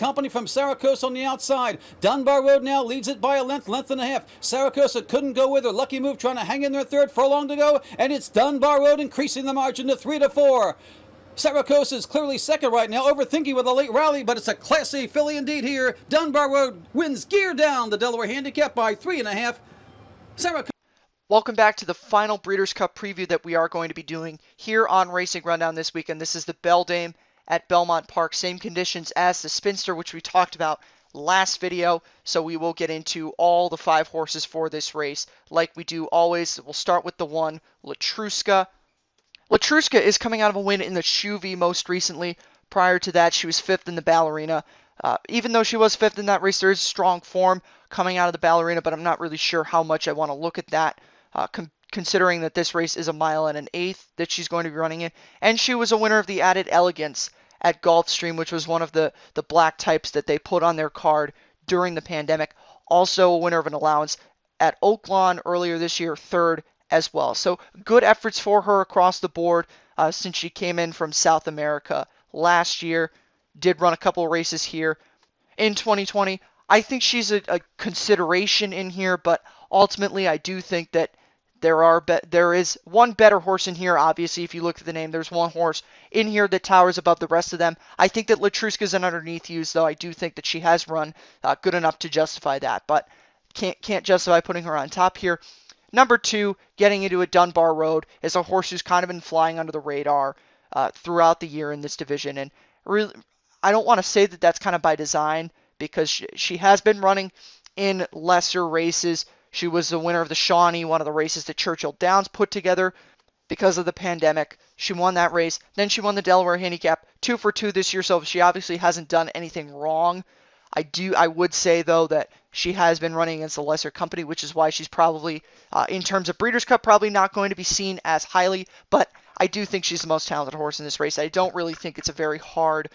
company from Saracosa on the outside. Dunbar Road now leads it by a length and a half. Saracosa couldn't go with her. Lucky Move trying to hang in there third, furlong to go, and it's Dunbar Road increasing the margin to 3-4. Saracosa is clearly second right now, overthinking with a late rally, but it's a Class A filly indeed here. Dunbar Road wins gear down the Delaware Handicap by 3.5. Saracosa. Welcome back to the final Breeders' Cup preview that we are going to be doing here on Racing Rundown this weekend. This is the Beldame at Belmont Park. Same conditions as the Spinster, which we talked about last video. So we will get into all the 5 horses for this race like we do always. We'll start with the one, Latruska. Latruska is coming out of a win in the Chuvie most recently. Prior to that, she was 5th in the Ballerina. Even though she was 5th in that race, there is strong form coming out of the Ballerina, but I'm not really sure how much I want to look at that. Considering that this race is a 1 1/8 that she's going to be running in. And she was a winner of the Added Elegance at Gulfstream, which was one of the black types that they put on their card during the pandemic. Also a winner of an allowance at Oaklawn earlier this year, 3rd as well. So good efforts for her across the board since she came in from South America last year. Did run a couple of races here in 2020. I think she's a consideration in here, but ultimately I do think that there is one better horse in here. Obviously, if you look at the name, there's one horse in here that towers above the rest of them. I think that Latruska is an underneath use, though I do think that she has run good enough to justify that, but can't justify putting her on top here. Number 2, getting into a Dunbar Road, is a horse who's kind of been flying under the radar throughout the year in this division, and really, I don't want to say that that's kind of by design, because she has been running in lesser races. She was the winner of the Shawnee, one of the races that Churchill Downs put together because of the pandemic. She won that race. Then she won the Delaware Handicap, 2 for 2 this year, so she obviously hasn't done anything wrong. I would say, though, that she has been running against a lesser company, which is why she's probably, in terms of Breeders' Cup, probably not going to be seen as highly, but I do think she's the most talented horse in this race. I don't really think it's a very hard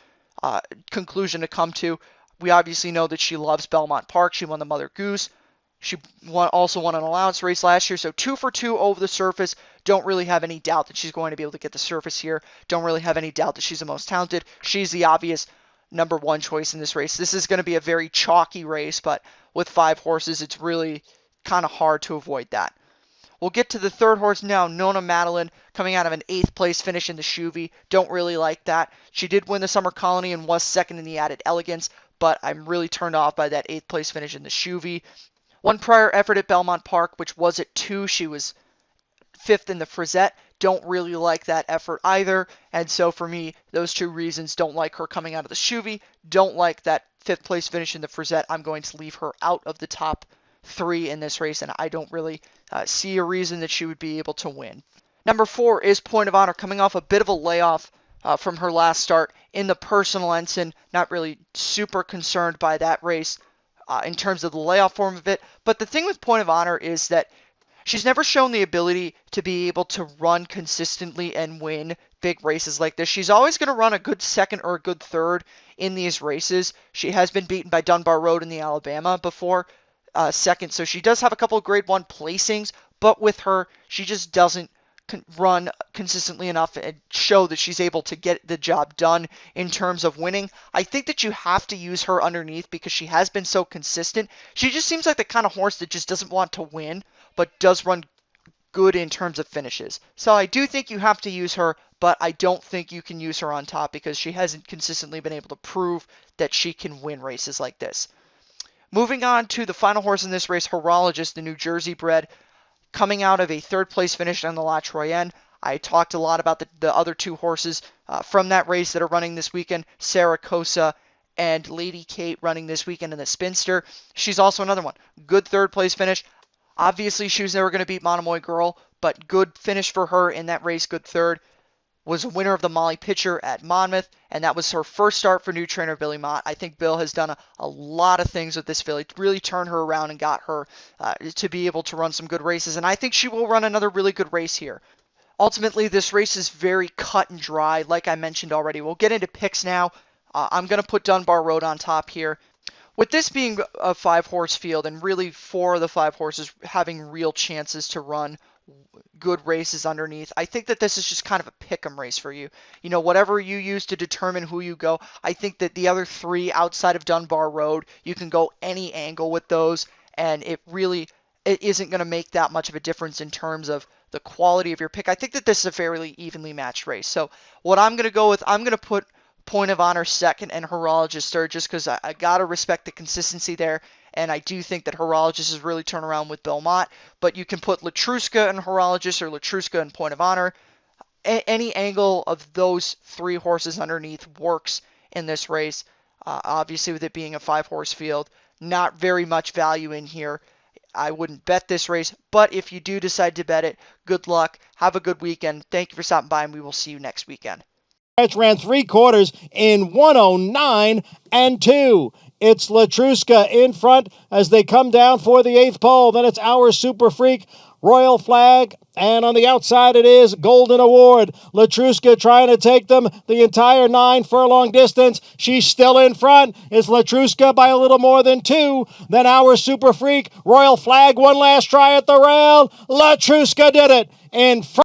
conclusion to come to. We obviously know that she loves Belmont Park. She won the Mother Goose. She also won an allowance race last year, so 2 for 2 over the surface. Don't really have any doubt that she's going to be able to get the surface here. Don't really have any doubt that she's the most talented. She's the obvious number 1 choice in this race. This is going to be a very chalky race, but with 5 horses, it's really kind of hard to avoid that. We'll get to the 3rd horse now, Nona Madeline, coming out of an 8th place finish in the Chuvie. Don't really like that. She did win the Summer Colony and was 2nd in the Added Elegance, but I'm really turned off by that 8th place finish in the Chuvie. One prior effort at Belmont Park, which was at 2. She was 5th in the Frisette. Don't really like that effort either. And so for me, those 2 reasons, don't like her coming out of the Chuvie. Don't like that 5th place finish in the Frisette. I'm going to leave her out of the top 3 in this race, and I don't really see a reason that she would be able to win. Number 4 is Point of Honor, coming off a bit of a layoff from her last start in the Personal Ensign. Not really super concerned by that race in terms of the layoff form of it. But the thing with Point of Honor is that she's never shown the ability to be able to run consistently and win big races like this. She's always going to run a good 2nd or a good 3rd in these races. She has been beaten by Dunbar Road in the Alabama before, 2nd. So she does have a couple of grade 1 placings, but with her, she just doesn't run consistently enough and show that she's able to get the job done in terms of winning. I think that you have to use her underneath because she has been so consistent. She just seems like the kind of horse that just doesn't want to win, but does run good in terms of finishes. So I do think you have to use her, but I don't think you can use her on top because she hasn't consistently been able to prove that she can win races like this. Moving on to the final horse in this race, Horologist, the New Jersey bred, coming out of a 3rd place finish on the La Troyenne. I talked a lot about the other 2 horses from that race that are running this weekend, Saracosa and Lady Kate running this weekend in the Spinster. She's also another one. Good 3rd place finish. Obviously, she was never going to beat Monomoy Girl, but good finish for her in that race, good 3rd. Was a winner of the Molly Pitcher at Monmouth, and that was her first start for new trainer Billy Mott. I think Bill has done a lot of things with this filly, really turned her around and got her to be able to run some good races, and I think she will run another really good race here. Ultimately, this race is very cut and dry, like I mentioned already. We'll get into picks now. I'm going to put Dunbar Road on top here. With this being a 5-horse field, and really 4 of the 5 horses having real chances to run good races underneath. I think that this is just kind of a pick'em race for you. You know, whatever you use to determine who you go. I think that the other three outside of Dunbar Road, you can go any angle with those, and it isn't going to make that much of a difference in terms of the quality of your pick. I think that this is a fairly evenly matched race. So what I'm going to go with, I'm going to put Point of Honor second and Horologist third, just because I got to respect the consistency there. And I do think that Horologist has really turned around with Belmont. But you can put Latruska and Horologist or Latruska and Point of Honor. Any angle of those three horses underneath works in this race. Obviously, with it being a 5-horse field, not very much value in here. I wouldn't bet this race, but if you do decide to bet it, good luck. Have a good weekend. Thank you for stopping by, and we will see you next weekend. Ran 3/4 in 109 and 2. It's Latruska in front as they come down for the 8th pole. Then it's Our Super Freak, Royal Flag, and on the outside it is Golden Award. Latruska trying to take them the entire 9-furlong distance. She's still in front. It's Latruska by a little more than 2. Then Our Super Freak, Royal Flag, one last try at the rail. Latruska did it in front.